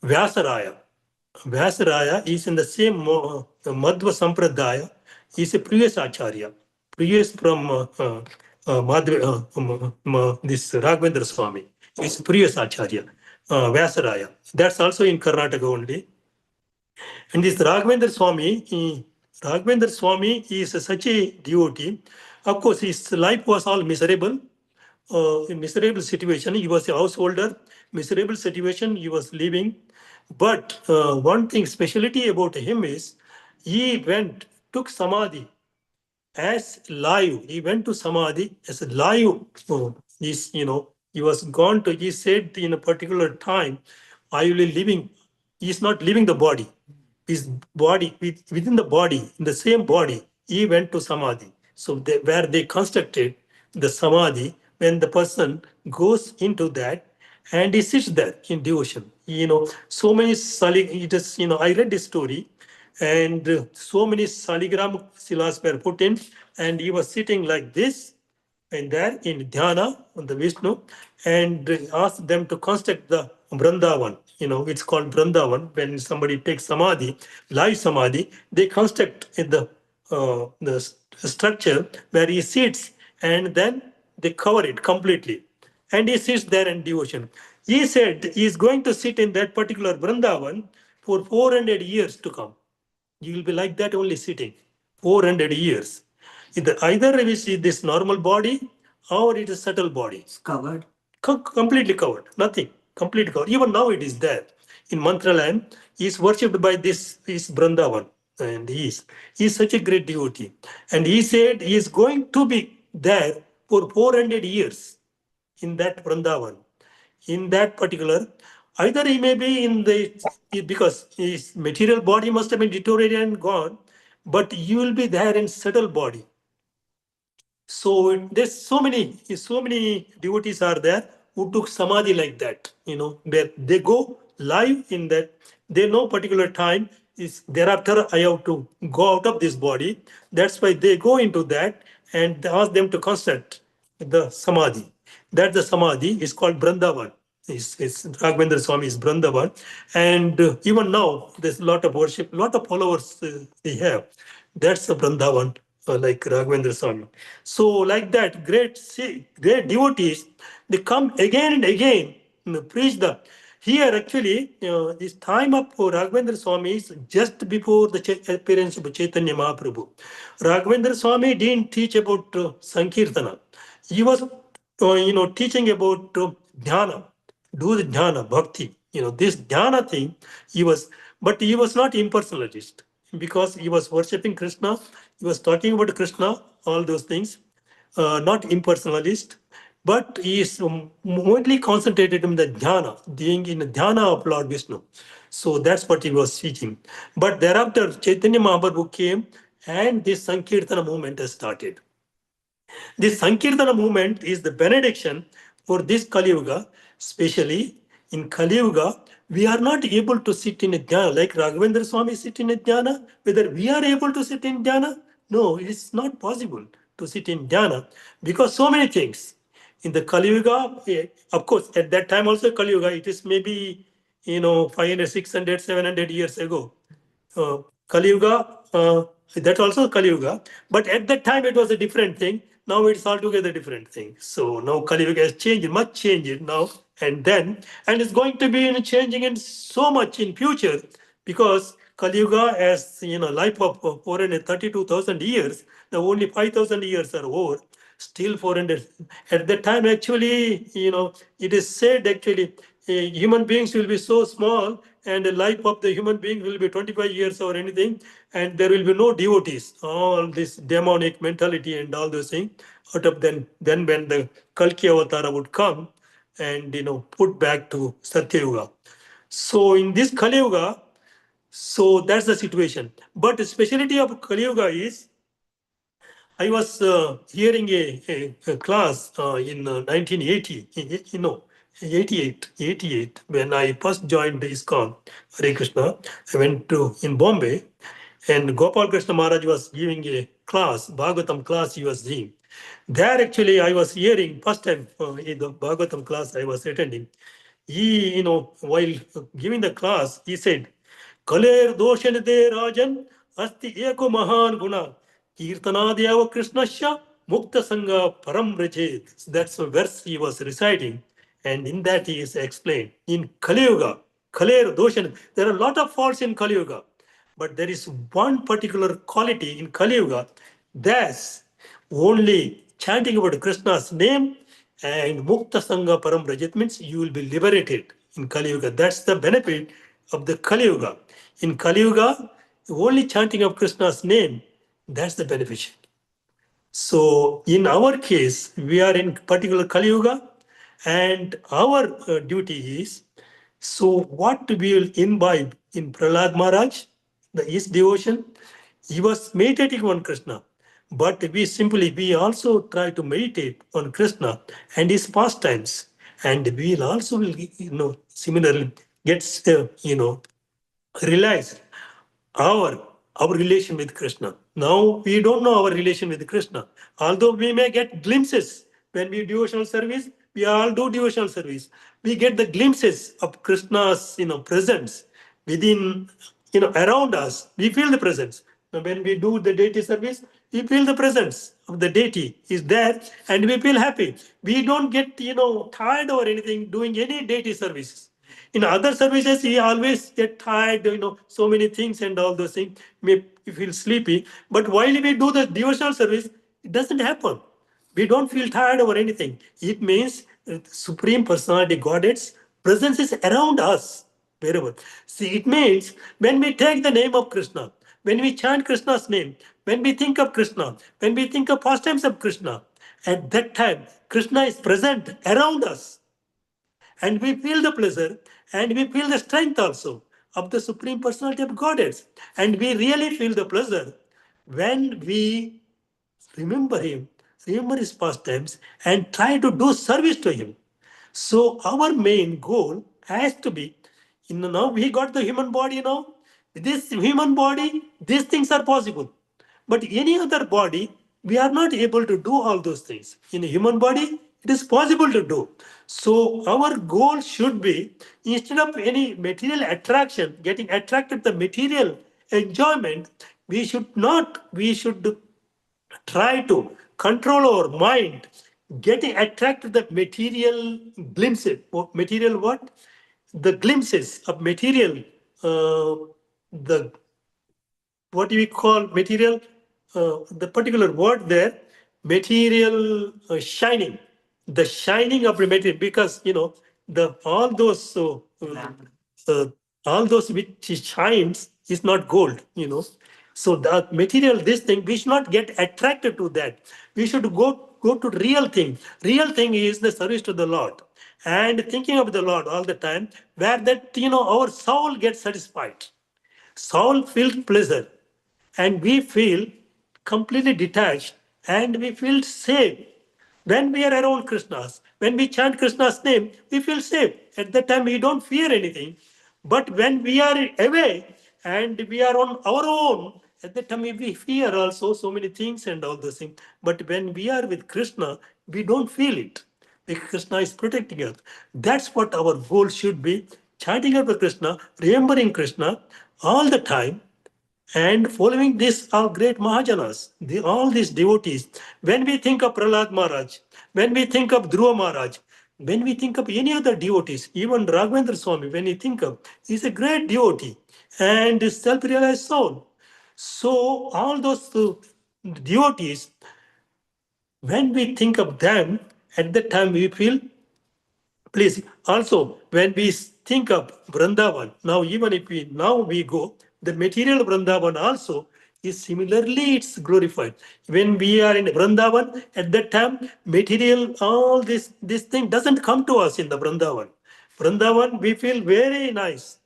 Vyasaraya. Vyasaraya is in the same Madhva Sampradaya. He is a previous Acharya, previous from this Raghavendra Swami. He is previous Acharya, Vyasaraya. That's also in Karnataka only. And this Raghavendra Swami is such a devotee. Of course, his life was all miserable. In miserable situation, he was a householder. Miserable situation, he was living. But one thing, specialty about him is, took samadhi as live. He went to samadhi as a live. He was gone to. He said in a particular time, I will be living. He is not leaving the body. His body within the body, in the same body, he went to samadhi. So where they constructed the samadhi, when the person goes into that and he sits there in devotion. So many I read this story, and so many saligram silas were put in, and he was sitting like this and there in dhyana on the Vishnu, and asked them to construct the Vrindavan. It's called Vrindavan. When somebody takes samadhi, live samadhi, they construct in the structure where he sits, and then they cover it completely. And he sits there in devotion. He said he is going to sit in that particular Vrindavan for 400 years to come. You will be like that only sitting 400 years. Either it is this normal body or it is subtle body. It's covered. Completely covered. Nothing. Completely covered. Even now it is there. In Mantralayam, he is worshipped by this Vrindavan. And he is such a great devotee. And he said he is going to be there for 400 years in that Vrindavan. In that particular, either he may be in because his material body must have been deteriorated and gone, but you will be there in subtle body. So there's so many devotees are there who took samadhi like that. Where they go live in that. They know particular time is thereafter I have to go out of this body. That's why they go into that and ask them to construct the samadhi. That the samadhi is called Vrindavan. Is Raghavendra Swami is Vrindavan, and even now there's a lot of worship, a lot of followers they have. That's the Vrindavan, like Raghavendra Swami. So like that, great devotees, they come again and again, preach the. Here actually, this time of Raghavendra Swami is just before the appearance of Chaitanya Mahaprabhu. Raghavendra Swami didn't teach about Sankirtana. He was, teaching about dhyana, do the dhyana, bhakti. This dhyana thing, but he was not impersonalist because he was worshipping Krishna. He was talking about Krishna, all those things, not impersonalist, but he is mainly concentrated in the dhyana, being in the dhyana of Lord Vishnu. So that's what he was teaching. But thereafter, Chaitanya Mahaprabhu came and this Sankirtana movement has started. This Sankirtana movement is the benediction for this Kali Yuga, especially In Kali Yuga, we are not able to sit in a dhyana like Raghavendra Swami sit in a dhyana. Whether we are able to sit in dhyana? No, it is not possible to sit in dhyana because so many things. In the Kali Yuga, of course, at that time also Kali Yuga, it is maybe 500, 600, 700 years ago. Kali Yuga, that's also Kali Yuga. But at that time, it was a different thing. Now it's altogether different thing. So now Kali Yuga has changed, much changed now and then, and it's going to be changing in so much in future because Kali Yuga has life of 432,000 years. The only 5,000 years are over. Still 400. At that time, actually, it is said actually human beings will be so small and the life of the human being will be 25 years or anything, and there will be no devotees. All this demonic mentality and all those things. Out of then when the Kalki Avatara would come and put back to Satya Yuga. So in this Kali Yuga, so that's the situation. But the speciality of Kali Yuga is I was hearing a class in 1980, 88, when I first joined the ISKCON, Hare Krishna. I went to in Bombay, and Gopal Krishna Maharaj was giving a class, Bhagavatam class he was giving. There actually I was hearing, first time in the Bhagavatam class I was attending, he, while giving the class, he said, Kaler doshanide rajan asti eko mahan guna kirtanadhyava krishnasya mukta sangha param rajet. That's a verse he was reciting. And in that he is explained. In Kali Yuga, Kaler doshan, there are a lot of faults in Kali Yuga. But there is one particular quality in Kali Yuga. That's only chanting about Krishna's name and Mukta Sangha Param Rajat means you will be liberated in Kali Yuga. That's the benefit of the Kali Yuga. In Kali Yuga, only chanting of Krishna's name, that's the benefit. So in our case, we are in particular Kali Yuga, and our duty is so what we will imbibe in Prahlad Maharaj, his devotion, he was meditating on Krishna. But we also try to meditate on Krishna and his pastimes. And we will also will, similarly get, realize our our relation with Krishna. Now we don't know our relation with Krishna. Although we may get glimpses when we do devotional service, we all do devotional service. We get the glimpses of Krishna's presence within around us. We feel the presence. Now, when we do the deity service, we feel the presence of the deity is there and we feel happy. We don't get tired or anything doing any deity services. In other services, he always get tired, so many things and all those things. May feel sleepy. But while we do the devotional service, it doesn't happen. We don't feel tired or anything. It means Supreme Personality Godhead's presence is around us wherever. See, it means when we take the name of Krishna, when we chant Krishna's name, when we think of Krishna, when we think of pastimes of Krishna, at that time, Krishna is present around us and we feel the pleasure and we feel the strength also of the Supreme Personality of Godhead. And we really feel the pleasure when we remember Him, remember His pastimes, and try to do service to Him. So our main goal has to be, now we got the human body now. This human body, these things are possible. But any other body, we are not able to do all those things. In a human body, it is possible to do. So our goal should be, instead of any material attraction, getting attracted to the material enjoyment, we should try to control our mind, getting attracted to the material glimpses. Material what? The glimpses of material, the what do we call material? The particular word there, material shining, the shining of the material, because the uh, all those which shines is not gold. So the material, this thing, we should not get attracted to that. We should go to real thing. Real thing is the service to the Lord and thinking of the Lord all the time, where that our soul gets satisfied. Soul feels pleasure and we feel completely detached and we feel safe when we are around Krishnas, When we chant Krishna's name, we feel safe. At that time, we don't fear anything. But when we are away and we are on our own, at that time we fear also so many things and all those things. But when we are with Krishna, we don't feel it. Because Krishna is protecting us. That's what our goal should be. Chanting about Krishna, remembering Krishna all the time, and following this are great Mahajanas, all these devotees. When we think of Prahlad Maharaj, when we think of Dhruva Maharaj, when we think of any other devotees, even Raghavendra Swami, when we think of, he's a great devotee and self-realized soul. So all those devotees, when we think of them, at that time we feel. Please, also, when we think of Vrindavan, now even if we go, the material Vrindavan also is similarly it's glorified. When we are in Vrindavan, at that time, material, all this thing doesn't come to us in the Vrindavan. Vrindavan, we feel very nice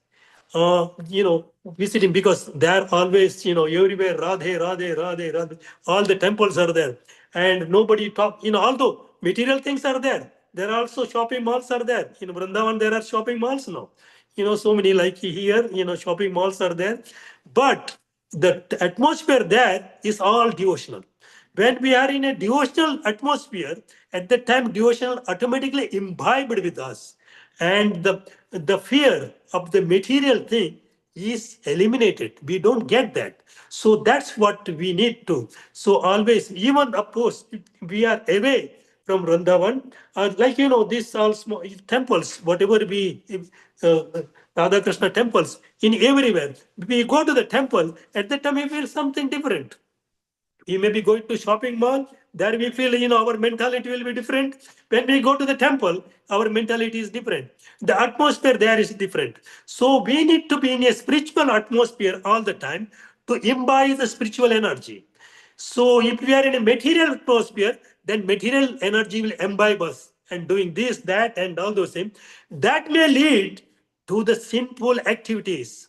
visiting because there always, everywhere Radhe, Radhe, Radhe, Radhe. All the temples are there. And nobody talk, although material things are there, there are also shopping malls are there. In Vrindavan, there are shopping malls now. So many like here, shopping malls are there. But the atmosphere there is all devotional. When we are in a devotional atmosphere, at that time, devotional automatically imbibed with us. And the fear of the material thing is eliminated. We don't get that. So that's what we need to. So always, even of course, if we are away from Vrindavan, like these all small temples, whatever we uh, Radha Krishna temples, in everywhere, we go to the temple, at that time we feel something different. We may be going to shopping mall. There we feel, our mentality will be different. When we go to the temple, our mentality is different. The atmosphere there is different. So we need to be in a spiritual atmosphere all the time to imbibe the spiritual energy. So if we are in a material atmosphere, then material energy will imbibe us and doing this, that, and all those things. That may lead to the sinful activities.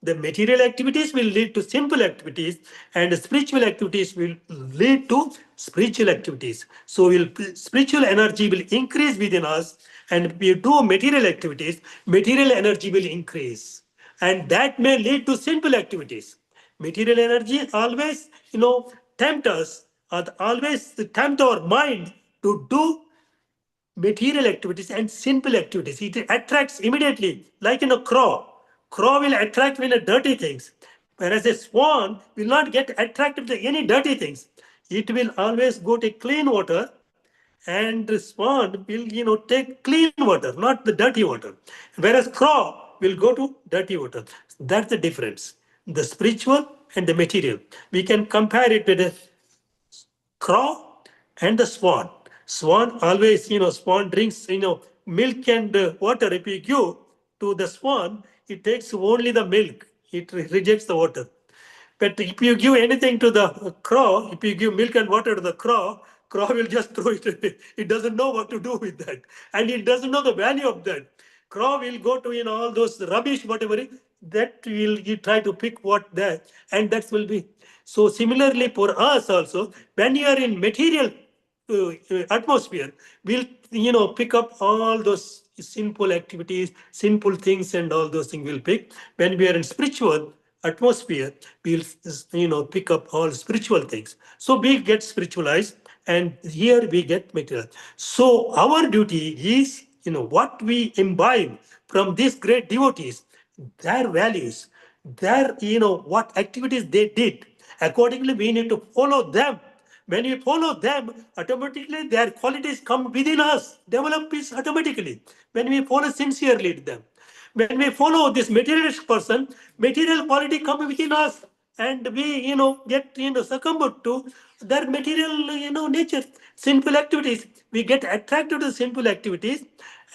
The material activities will lead to simple activities, and spiritual activities will lead to spiritual activities. So, spiritual energy will increase within us, and if we do material activities, material energy will increase, and that may lead to simple activities. Material energy always, tempt us, or always tempt our mind to do material activities and simple activities. It attracts immediately, like in a crow. Crow will attract when dirty things, whereas a swan will not get attracted to any dirty things. It will always go to clean water, and the swan will, take clean water, not the dirty water. Whereas crow will go to dirty water. That's the difference. The spiritual and the material. We can compare it with a crow and the swan. Swan always, swan drinks, milk and water. If you give to the swan, it takes only the milk. It rejects the water. But if you give anything to the crow, if you give milk and water to the crow, crow will just throw it away. It doesn't know what to do with that. And it doesn't know the value of that. Crow will go to, all those rubbish, whatever, that will you try to pick what that, and that will be. So similarly for us also, when you are in material atmosphere, we'll, pick up all those sinful activities, sinful things, and all those things we'll pick. When we are in spiritual atmosphere, we'll, pick up all spiritual things. So we get spiritualized, and here we get material. So our duty is, what we imbibe from these great devotees, their values, their, what activities they did. Accordingly, we need to follow them. When we follow them, automatically their qualities come within us, develop is automatically. When we follow sincerely them. When we follow this materialist person, material quality come within us, and we, get, succumb to their material, nature, sinful activities. We get attracted to sinful activities,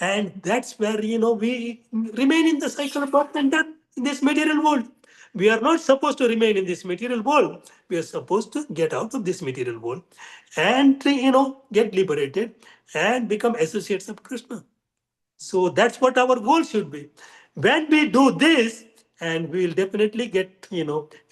and that's where, we remain in the cycle of birth and death in this material world. We are not supposed to remain in this material world. We are supposed to get out of this material world and, get liberated and become associates of Krishna. So that's what our goal should be. When we do this, and we will definitely get,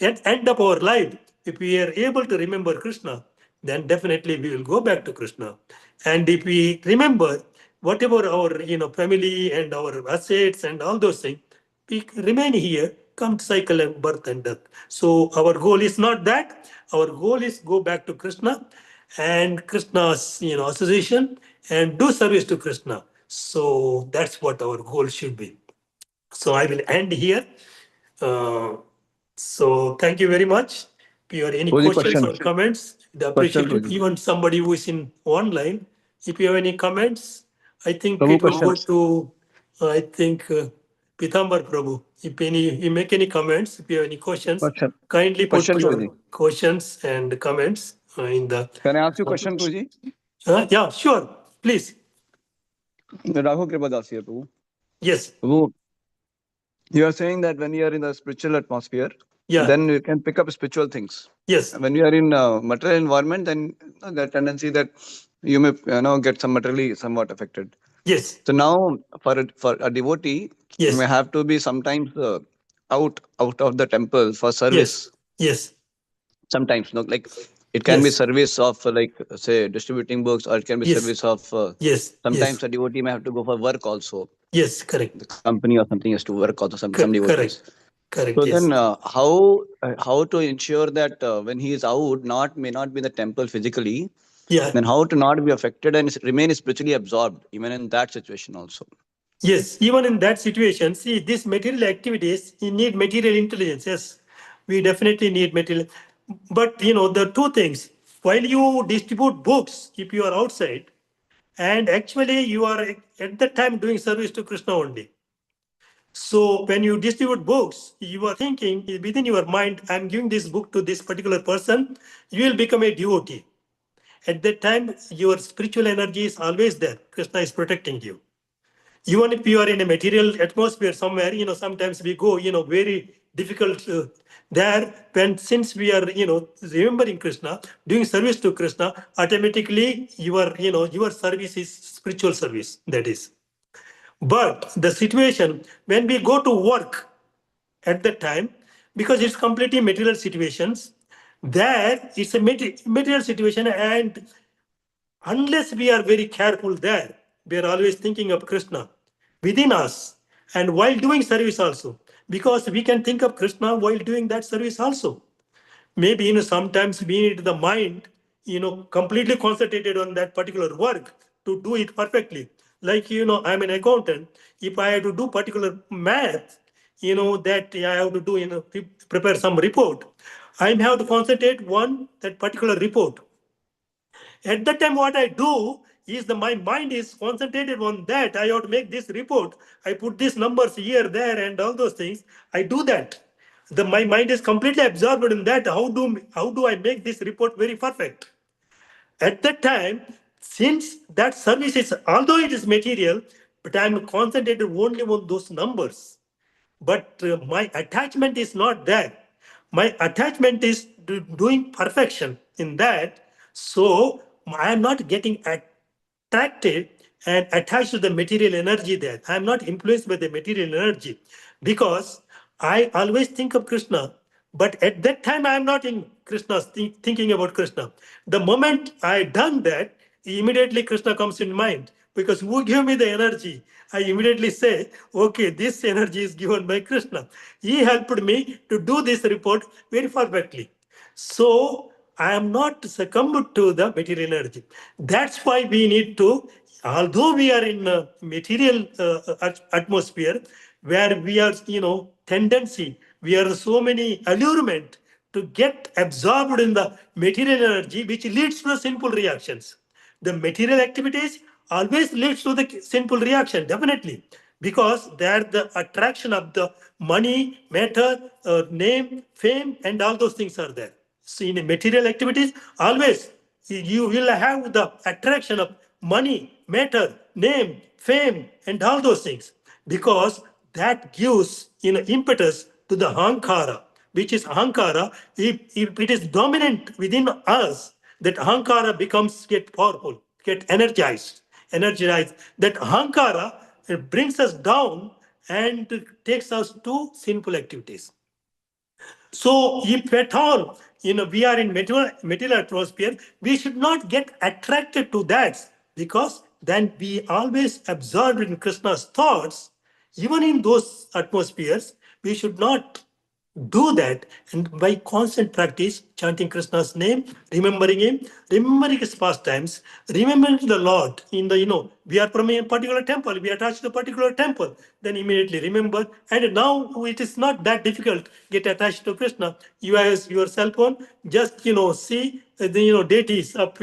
at end of our life, if we are able to remember Krishna, then definitely we will go back to Krishna. And if we remember whatever our family and our assets and all those things, we remain here, come to cycle and birth and death. So our goal is not that. Our goal is go back to Krishna and Krishna's association and do service to Krishna. So that's what our goal should be. So I will end here. Uh, so thank you very much. If you have any Prabhuji, questions or question. comments, the Question, appreciated. Prabhuji. Even somebody who is in online, if you have any comments, I think Prabhu, it will go question. to Pitambar Prabhu. If you make any comments, if you have any questions, Question. kindly put Question, your Prabhuji. questions and comments in the. Can I ask you a question, Prabhuji? Yeah, sure. Please. Raghu Kripadas here, Prabhu. Yes. Prabhu, you are saying that when you are in the spiritual atmosphere, Yeah. then you can pick up spiritual things. Yes. When you are in material environment, then the tendency that you may get some materially somewhat affected. Yes. So now for a devotee, you may Yes. have to be sometimes out of the temple for Yes. service. Yes. Sometimes, like it can be Yes. service of like say distributing books, or it can be Yes. service of Yes. sometimes Yes. a devotee may have to go for work also. Yes. Correct. The company or something has to work also. Some devotees. Correct. Correct. So Yes. then, how to ensure that when he is out, not may not be in the temple physically, Yeah. then how to not be affected and remain spiritually absorbed even in that situation also. Yes. Even in that situation, see, these material activities, you need material intelligence. Yes. We definitely need material. But, the two things. While you distribute books, if you are outside, and actually you are at that time doing service to Krishna only. So when you distribute books, you are thinking within your mind, I'm giving this book to this particular person. You will become a devotee. At that time, your spiritual energy is always there. Krishna is protecting you. Even if you are in a material atmosphere somewhere, sometimes we go, very difficult there. When since we are, remembering Krishna, doing service to Krishna, automatically your service is spiritual service. That is. But the situation when we go to work at that time, because it's completely material situations, there it's a material situation, and unless we are very careful there, we are always thinking of Krishna within us and while doing service also, because we can think of Krishna while doing that service also. Maybe sometimes we need the mind completely concentrated on that particular work to do it perfectly. Like I'm an accountant. If I have to do particular math, that I have to do prepare some report, I have to concentrate on that particular report. At that time, what I do is my mind is concentrated on that. I have to make this report. I put these numbers here, there, and all those things. I do that. My mind is completely absorbed in that. How do I make this report very perfect? At that time, since that service is, although it is material, but I'm concentrated only on those numbers. But my attachment is not there. My attachment is doing perfection in that. So I am not getting attracted and attached to the material energy there. I am not influenced by the material energy because I always think of Krishna. But at that time, I am not in Krishna's thinking about Krishna. The moment I done that, immediately Krishna comes in mind because who gave me the energy? I immediately say, okay, this energy is given by Krishna. He helped me to do this report very perfectly. So I am not succumbed to the material energy. That's why we need to, although we are in a material atmosphere where we are, tendency, we are so many allurement to get absorbed in the material energy, which leads to the sinful reactions. The material activities always leads to the sinful reaction, definitely, because they're the attraction of the money, matter, name, fame, and all those things are there. So in material activities, always you will have the attraction of money, matter, name, fame, and all those things, because that gives impetus to the ahankara, which is ahankara. If it is dominant within us, that ahankara becomes get powerful, get energized. That ahankara brings us down and takes us to sinful activities. So if at all, we are in material atmosphere, we should not get attracted to that because then we always absorbed in Krishna's thoughts, even in those atmospheres, we should not do that. And by constant practice, chanting Krishna's name, remembering him, remembering his pastimes, remembering the Lord in the, we are from a particular temple, we are attached to a particular temple, then immediately remember. And now it is not that difficult, get attached to Krishna. You have your cell phone, just, see the, deities up,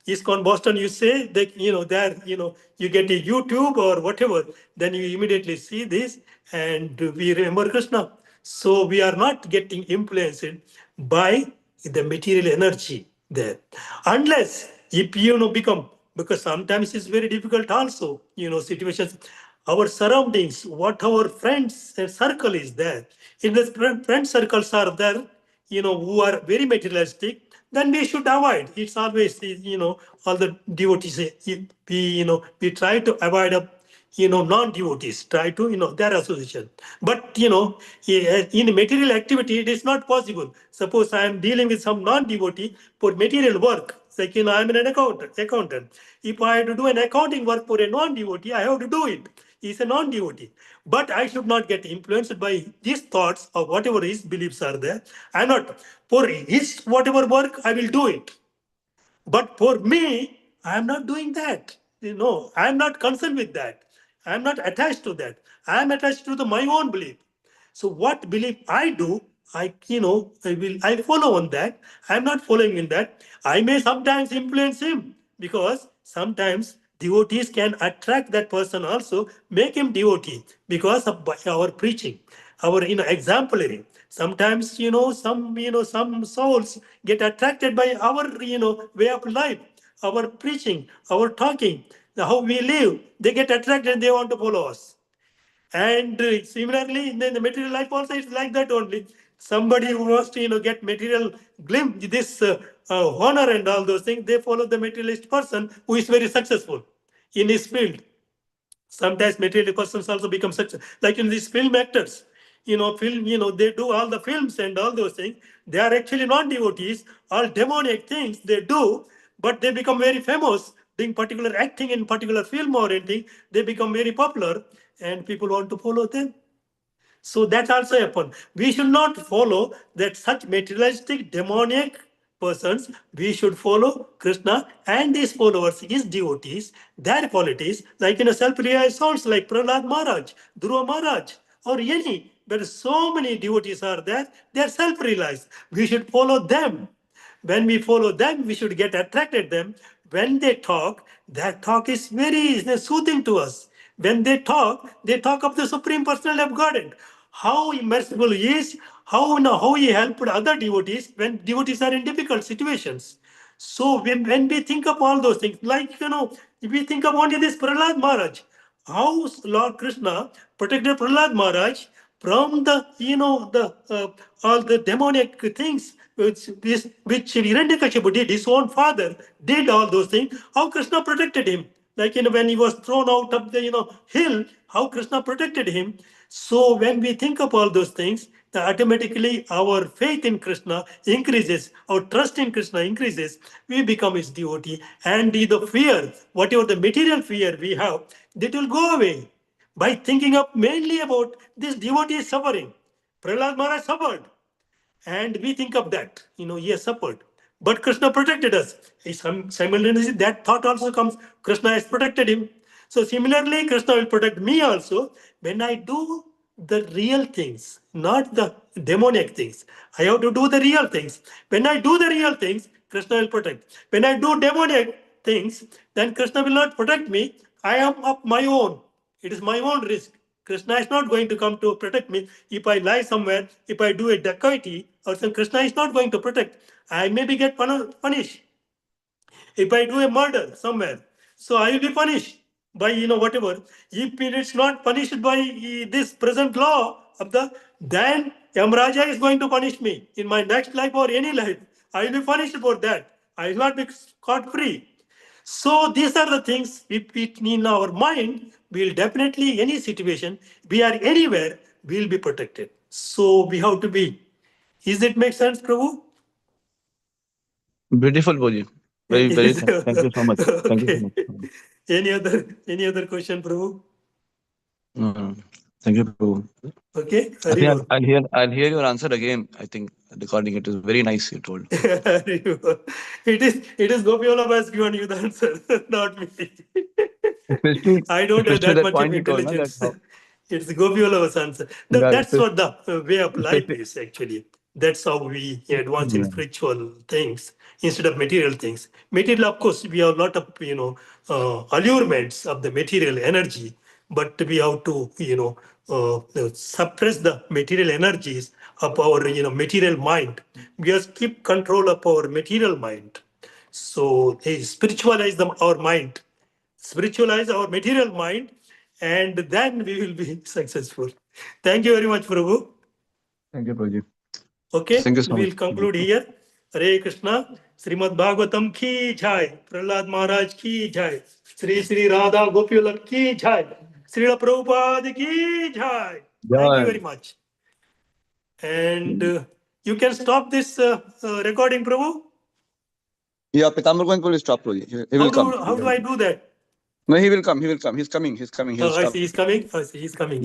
ISKCON Boston, you say, they, there, you get a YouTube or whatever, then you immediately see this and we remember Krishna. So we are not getting influenced by the material energy there. Unless if become, because sometimes it's very difficult also, situations, our surroundings, what our friends and circle is there. If the friend circles are there, who are very materialistic, then we should avoid. It's always, all the devotees, we try to avoid non-devotees, try to, their association. But, in material activity, it is not possible. Suppose I am dealing with some non-devotee for material work, like, I am an accountant. If I have to do an accounting work for a non-devotee, I have to do it. He's a non-devotee. But I should not get influenced by these thoughts or whatever his beliefs are there. I'm not, for his whatever work, I will do it. But for me, I am not doing that. I am not concerned with that. I am not attached to that. I am attached to my own belief. So what belief I do, I follow on that. I am not following in that. I may sometimes influence him because sometimes devotees can attract that person also, make him devotee because of our preaching, our exemplary. Sometimes some souls get attracted by our way of life, our preaching, our talking, how we live. They get attracted. They want to follow us. And similarly, in the material life also, it's like that only. Somebody who wants to, get material glimpse, this honor and all those things, they follow the materialist person who is very successful in his field. Sometimes material persons also become such, like in these film actors, they do all the films and all those things. They are actually non-devotees, all demoniac things they do, but they become very famous, doing particular acting in particular film or anything. They become very popular and people want to follow them. So that also happen. We should not follow that such materialistic, demoniac persons. We should follow Krishna and his followers, his devotees, their qualities, like in a self-realized souls like Prahlad Maharaj, Dhruva Maharaj, or any. But so many devotees are there, they are self-realized. We should follow them. When we follow them, we should get attracted them. When they talk, that talk is very soothing to us. When they talk of the Supreme Personality of Godhead. How merciful he is, how he helped other devotees when devotees are in difficult situations. So when we think of all those things, like, if we think of only this Prahlad Maharaj, how Lord Krishna protected Prahlad Maharaj from the, all the demonic things which Hiranyakashipu did, his own father did all those things, how Krishna protected him. Like, when he was thrown out of the, hill, how Krishna protected him. So when we think of all those things, then automatically our faith in Krishna increases, our trust in Krishna increases, we become his devotee. And the fear, whatever the material fear we have, that will go away by thinking of mainly about this devotee is suffering. Prahlad Maharaj suffered. And we think of that, he has suffered. But Krishna protected us. Simultaneously, that thought also comes, Krishna has protected him. So similarly, Krishna will protect me also when I do the real things, not the demoniac things. I have to do the real things. When I do the real things, Krishna will protect. When I do demoniac things, then Krishna will not protect me. I am of my own. It is my own risk. Krishna is not going to come to protect me. If I lie somewhere, if I do a dacoity, or some, Krishna is not going to protect. I maybe get punished. If I do a murder somewhere, so I will be punished by whatever. If it is not punished by this present law of the, then Yamraja is going to punish me in my next life or any life. I will be punished for that. I will not be scot free. So these are the things if it in our mind, we'll definitely any situation, we are anywhere, we'll be protected. So we have to be. Is it make sense, Prabhu? Beautiful, Boji. Very, very. Thank you so much. Thank you so Okay. much. Any other question, Prabhu? Thank you, Prabhu. Okay, I think Haribol. I'll hear your answer again. I think recording it is very nice. You told. Haribol. It is Gopi Vallabh has given you the answer, not me. Especially, I don't have especially that that much of point you told, no, that intelligence. how, It's Gopi Vallabh's answer. yeah, That's what the way of life especially, is actually. That's how we advance in yeah. spiritual things instead of material things. Material, of course, we have a lot of allurements of the material energy, but we have to suppress the material energies of our material mind. We just keep control of our material mind. So they spiritualize our mind, spiritualize our material mind, and then we will be successful. Thank you very much, Prabhu. Thank you, Prabhuji. Okay, Thank you so much. we'll conclude here. Hare Krishna. Srimad Bhagavatam ki jai. Prahlad Maharaj ki jai. Sri Sri Radha Gopiolam ki jai. Srila Prabhupada ki jai. Thank you Yeah. very much. And you can stop this recording, Prabhu. Yeah, Pitambar Govind will stop, Prabhuji. He will come. How do I do that? No, he will come. He will come. He's coming. He's coming. He'll I stop. see he's coming. I see he's coming.